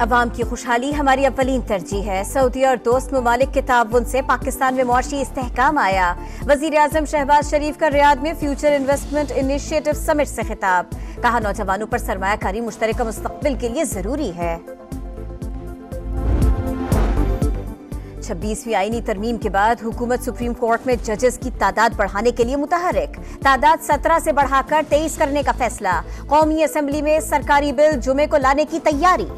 अवाम की खुशहाली हमारी अव्वलीन तरजीह है। सऊदी और दोस्त ममालिक के ताउन से पाकिस्तान में मुआशी इस्तेहकाम आया। वजीर आजम शहबाज शरीफ का रियाद में फ्यूचर इन्वेस्टमेंट इनिशिएटिव समिट से खिताब। कहा, नौजवानों पर सरमायाकारी मुश्तरका मुस्तकबिल के लिए जरूरी है। 26वीं आईनी तरमीम के बाद हुकूमत सुप्रीम कोर्ट में जजेस की तादाद बढ़ाने के लिए मुतहरिक। तादाद 17 से बढ़ाकर 23 करने का फैसला। कौमी असेंबली में सरकारी बिल जुमे को लाने की तैयारी।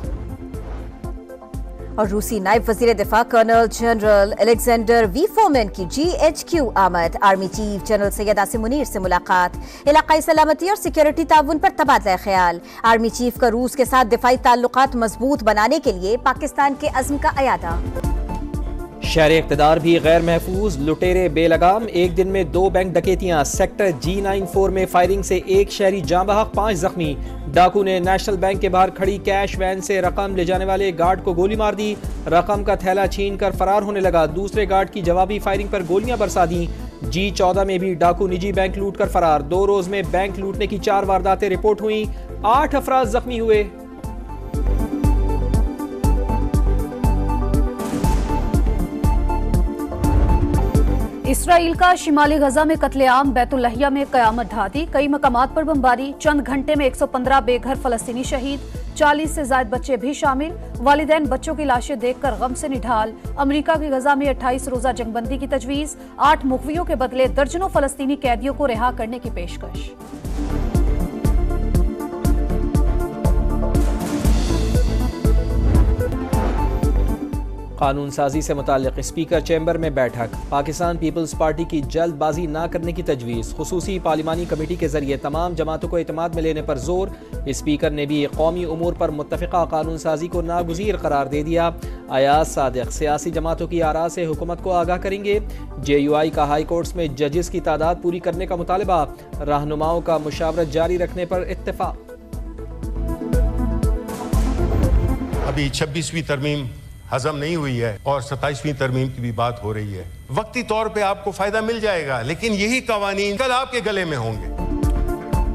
और रूसी नायब वजीर दिफा colonel general Alexander V Fomin की GHQ आमद। Army chief general Syed Asim Munir से मुलाकात। इलाकाई सलामती और सिक्योरिटी ताउन पर तबादला ख्याल। आर्मी चीफ का रूस के साथ दिफाई ताल्लुकात मजबूत बनाने के लिए पाकिस्तान के अज़्म का अयादा। शहर इक़्तिदार भी गैर महफूज, लुटेरे बेलगाम। एक दिन में 2 बैंक डकैतियां। सेक्टर G94 में फायरिंग से 1 शहरी जाँ बहक, 5 जख्मी। डाकू ने नेशनल बैंक के बाहर खड़ी कैश वैन से रकम ले जाने वाले गार्ड को गोली मार दी। रकम का थैला छीन कर फरार होने लगा। दूसरे गार्ड की जवाबी फायरिंग पर गोलियां बरसा दी। G14 में भी डाकू निजी बैंक लूट कर फरार। 2 रोज में बैंक लूटने की 4 वारदातें रिपोर्ट हुई। 8 अफराद जख्मी हुए। इसराइल का शिमाली गजा में कत्लेआम। बैतुल्लाहिया में कयामत ढा दी। कई मकामात पर बमबारी। चंद घंटे में 115 बेघर फलस्तीनी शहीद। 40 से ज्यादा बच्चे भी शामिल। वालिदैन बच्चों की लाशें देखकर गम से निढाल। अमेरिका की गजा में 28 रोजा जंगबंदी की तजवीज। 8 मुखवियों के बदले दर्जनों फलस्तीनी कैदियों को रिहा करने की पेशकश। कानून साजी से मुताल्लिक स्पीकर चैम्बर में बैठक। पाकिस्तान पीपल्स पार्टी की जल्दबाजी न करने की तजवीज़। खुसूसी पार्लिमानी कमेटी के जरिए तमाम जमातों को एतमाद में लेने पर जोर। स्पीकर ने भी कौमी उमूर पर मुत्तफ़िका कानून साजी को नागुज़ीर करार दे दिया। अयाज सादिक सियासी जमातों की आरा से हुकूमत को आगाह करेंगे। JUI का हाई कोर्ट्स में जजेस की तादाद पूरी करने का मुतालबा। रहनुमाओं का मुशावरत जारी रखने पर इत्तेफाक। अभी 26वीं तरमीम हजम नहीं हुई है और 27वीं तरमीम की भी बात हो रही है। वक्ती तौर पे आपको फायदा मिल जाएगा, लेकिन यही कवानीन कल आपके गले में होंगे।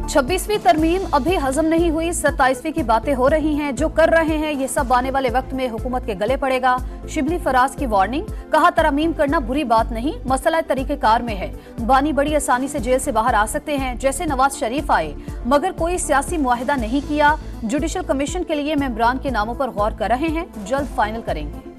26वीं तरमीम अभी हजम नहीं हुई, 27वीं की बातें हो रही हैं। जो कर रहे हैं ये सब आने वाले वक्त में हुकूमत के गले पड़ेगा। शिबली फराज की वार्निंग। कहा, तरमीम करना बुरी बात नहीं, मसला तरीकेकार में है। बानी बड़ी आसानी से जेल से बाहर आ सकते हैं, जैसे नवाज शरीफ आए, मगर कोई सियासी मुआहिदा नहीं किया। जुडिशल कमीशन के लिए मेंबरान के नामों पर गौर कर रहे हैं, जल्द फाइनल करेंगे।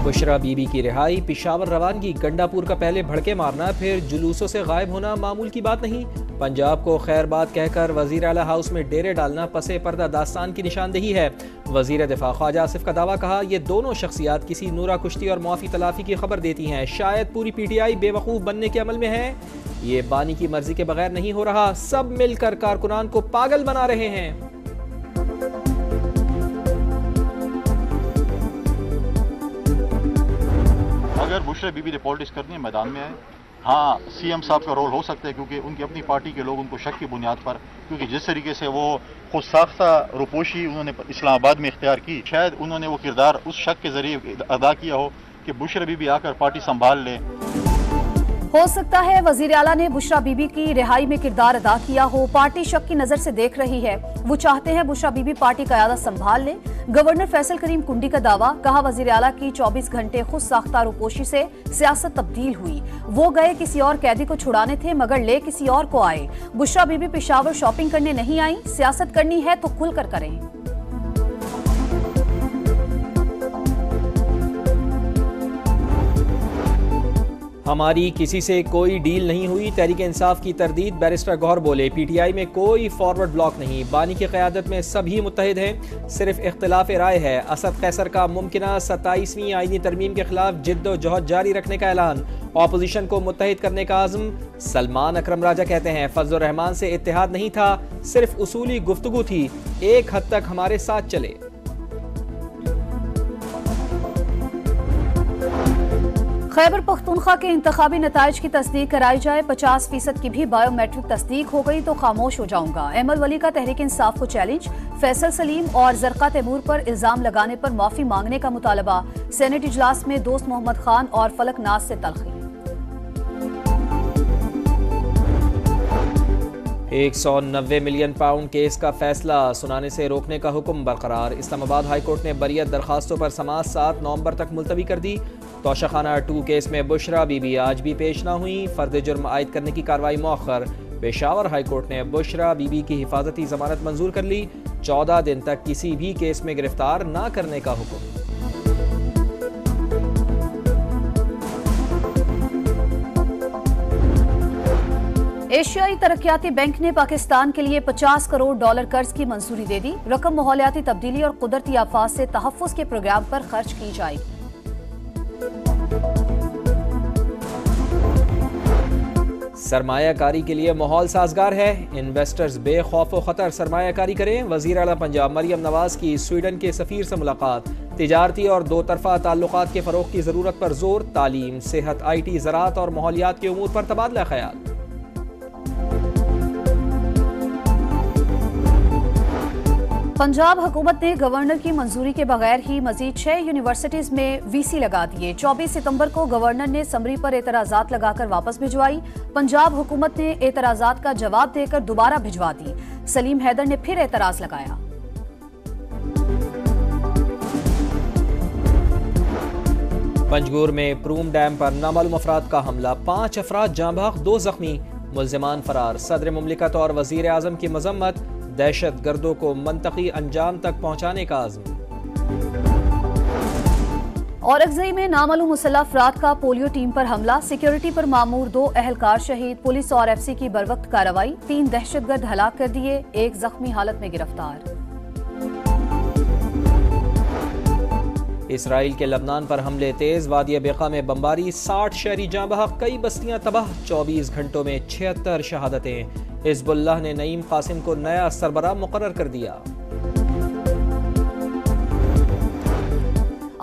बुशरा बीबी की रिहाई। पिशावर रवानगी। गंडापुर का पहले भड़के मारना फिर जुलूसों से गायब होना मामूल की बात नहीं। पंजाब को खैर बात कहकर वजीर आला हाउस में डेरे डालना पसे पर्दा दास्तान की निशानदेही है। वजीर दिफा ख्वाजा आसिफ का दावा। कहा, ये दोनों शख्सियात किसी नूरा कुश्ती और मुआफी तलाफी की खबर देती हैं। शायद पूरी PTI बेवकूफ़ बनने के अमल में है। ये बानी की मर्जी के बगैर नहीं हो रहा। सब मिलकर कारकुनान को पागल बना रहे हैं। अगर बुशरा बीबी ने पॉलिटिक्स करनी है, मैदान में आए। हाँ, CM साहब का रोल हो सकता है, क्योंकि उनकी अपनी पार्टी के लोग उनको शक की बुनियाद पर, क्योंकि जिस तरीके से वो खुद साख्ता रुपोशी उन्होंने इस्लामाबाद में इख्तियार की, शायद उन्होंने वो किरदार उस शक के जरिए अदा किया हो कि बुशरा बीबी आकर पार्टी संभाल ले। हो सकता है वजीर आला ने बुशरा बीबी की रिहाई में किरदार अदा किया हो। पार्टी शक की नजर से देख रही है। वो चाहते हैं बुशरा बीबी पार्टी का क़यादत संभाल ले। गवर्नर फैसल करीम कुंडी का दावा। कहा, वजीर आला की 24 घंटे खुद साख्ता रुपोशी से सियासत तब्दील हुई। वो गए किसी और कैदी को छुड़ाने थे, मगर ले किसी और को आए। बुशरा बीबी पेशावर शॉपिंग करने नहीं आई। सियासत करनी है तो खुलकर करें। हमारी किसी से कोई डील नहीं हुई। तहरीक इंसाफ की तरदीद। बैरिस्टर गौहर बोले, PTI में कोई फॉरवर्ड ब्लॉक नहीं। बानी की क़यादत में सभी मुत्तहिद हैं, सिर्फ इख्तिलाफ राय है। असद कैसर का मुमकिना 27वीं आईनी तरमीम के खिलाफ जिद्दोजहद जारी रखने का ऐलान। ऑपोजिशन को मुत्तहिद करने का आज़म। सलमान अकरम राजा कहते हैं, फजल रहमान से इत्तेहाद नहीं था, सिर्फ उसूली गुफ्तगू थी। एक हद तक हमारे साथ चले। खैबर पख्तूनख्वा के इंतखाबी नताइज की तस्दीक कराई जाए। 50% की भी बायोमेट्रिक तस्दीक हो गई तो खामोश हो जाऊंगा। अहमद वली का तहरीक इंसाफ को चैलेंज। फैसल सलीम और जरका तैमूर पर इल्जाम लगाने पर माफी मांगने का मुतालबा। सेनेट इजलास में दोस्त मोहम्मद खान और फलक नाज से तलखी। 190 मिलियन पाउंड केस का फैसला सुनाने से रोकने का हुक्म बरकरार। इस्लामाबाद हाई कोर्ट ने बरियत दरखास्तों पर समाअत 7 नवंबर तक मुलतवी कर दी। तोशाखाना 2 केस में बुशरा बीबी आज भी पेश न हुई। फर्द जुर्म आयद करने की कार्रवाई मौखर। पेशावर हाई कोर्ट ने बुशरा बीबी की हिफाजती जमानत मंजूर कर ली। 14 दिन तक किसी भी केस में गिरफ्तार न करने का हुक्म। एशियाई तरक्याती बैंक ने पाकिस्तान के लिए $50 करोड़ कर्ज की मंजूरी दे दी। रकम माहौलियाती तब्दीली और कुदरती आफात से तहफ़्फ़ुज़ के प्रोग्राम पर खर्च की जाएगी। सरमायाकारी के लिए माहौल साजगार है। इन्वेस्टर्स बेखौफ व खतर सरमायाकारी करें। वज़ीर आला पंजाब मरियम नवाज की स्वीडन के सफ़ीर से मुलाकात। तिजारती और दो तरफ़ा ताल्लुकात के फ़रोग़ की ज़रूरत पर जोर। तालीम, सेहत, IT, ज़राअत और माहौलियात के उमूर पर तबादला ख्याल। पंजाब हुकूमत ने गवर्नर की मंजूरी के बगैर ही मजीद 6 यूनिवर्सिटीज में VC लगा दिए। 24 सितंबर को गवर्नर ने समरी पर एतराजात लगाकर वापस भिजवाई। पंजाब हुकूमत ने एतराजात का जवाब देकर दोबारा भिजवा दी। सलीम हैदर ने फिर एतराज लगाया। पंजगुर में प्रूम डैम पर नामालूम अफराद का हमला। 5 अफराद जाँ बहक, 2 जख्मी। मुल्जिमान फरार। सदर मुमलिकत और वजीर आजम की मजम्मत। दहशत गर्दों को मंतकी अंजाम तक पहुंचाने का आज़म। औरकज़ई में नामालूम मुसल्लह अफराद का पोलियो टीम पर हमला। सिक्योरिटी पर मामूर 2 अहलकार शहीद। पुलिस और FC की बरवक्त कार्रवाई। 3 दहशतगर्द हलाक कर दिए। 1 जख्मी हालत में गिरफ्तार। इसराइल के लबनान पर हमले तेज। वादिया बेका में बमबारी। 60 शहरी जाँ बहक, कई बस्तियां तबाह। 24 घंटों में 76 शहादतें। हिज़्बुल्लाह ने नईम कासिम को नया सरबराह मुकर्रर कर दिया।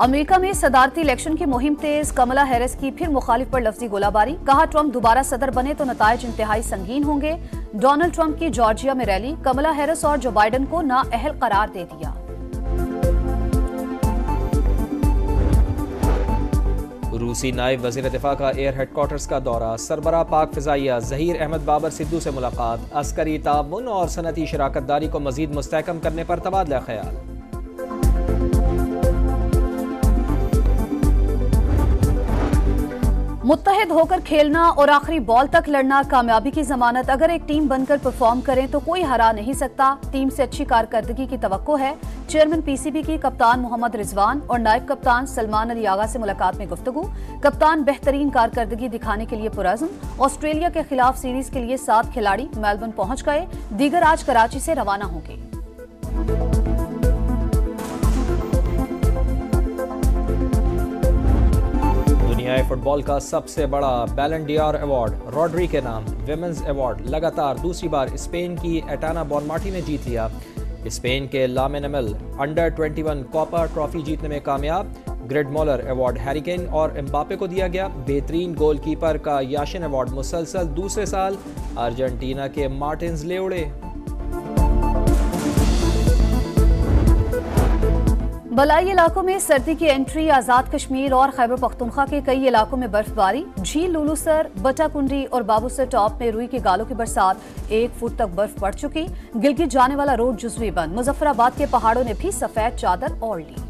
अमेरिका में सदारती इलेक्शन की मुहिम तेज। कमला हैरिस की फिर मुखालिफ पर लफ्जी गोलाबारी। कहा ट्रंप दोबारा सदर बने तो नताइज इंतहाई संगीन होंगे। डोनाल्ड ट्रंप की जॉर्जिया में रैली। कमला हैरिस और जो बाइडन को नाअहल करार दे दिया। रूसी नायब वज़ीर दिफा का एयर हेडक्वार्टर्स का दौरा। सरबराह पाक फ़िज़ाइया ज़हीर अहमद बाबर सिद्धू से मुलाकात। अस्करी ताउन और सनती शराकत दारी को मज़ीद मुस्तहकम करने पर तबादला ख्याल। मुत्तहिद होकर खेलना और आखिरी बॉल तक लड़ना कामयाबी की जमानत। अगर एक टीम बनकर परफॉर्म करें तो कोई हरा नहीं सकता। टीम से अच्छी कारकर्दगी की तवक्को है। चेयरमैन PCB की कप्तान मोहम्मद रिजवान और नायब कप्तान सलमान अली आगा से मुलाकात में गुफ्तगू। कप्तान बेहतरीन कारकर्दगी दिखाने के लिए पुरअज़्म। ऑस्ट्रेलिया के खिलाफ सीरीज के लिए 7 खिलाड़ी मेलबर्न पहुंच गए। दीगर आज कराची से रवाना होंगे। दुनियाई फुटबॉल का सबसे बड़ा बैलन ड'ओर अवार्ड रॉड्री के नाम। विमेंस अवार्ड लगातार दूसरी बार स्पेन की एटाना बोनमाटी ने जीत लिया। स्पेन के Lamine Yamal under 21 Copa trophy जीतने में कामयाब। Gerd Muller award Harry Kane और एम्बापे को दिया गया। बेहतरीन गोलकीपर का याशिन अवार्ड मुसलसल दूसरे साल अर्जेंटीना के मार्टिन्स ले उड़े। बलाई इलाकों में सर्दी की एंट्री। आजाद कश्मीर और खैबर पख्तूनख्वा के कई इलाकों में बर्फबारी। झील लुलूसर, बटाकुंडी और बाबूसर टॉप में रुई के गालों की बरसात। 1 फुट तक बर्फ पड़ चुकी। गिलगित जाने वाला रोड जुज़वी बंद। मुजफ्फराबाद के पहाड़ों ने भी सफेद चादर ओढ़ ली।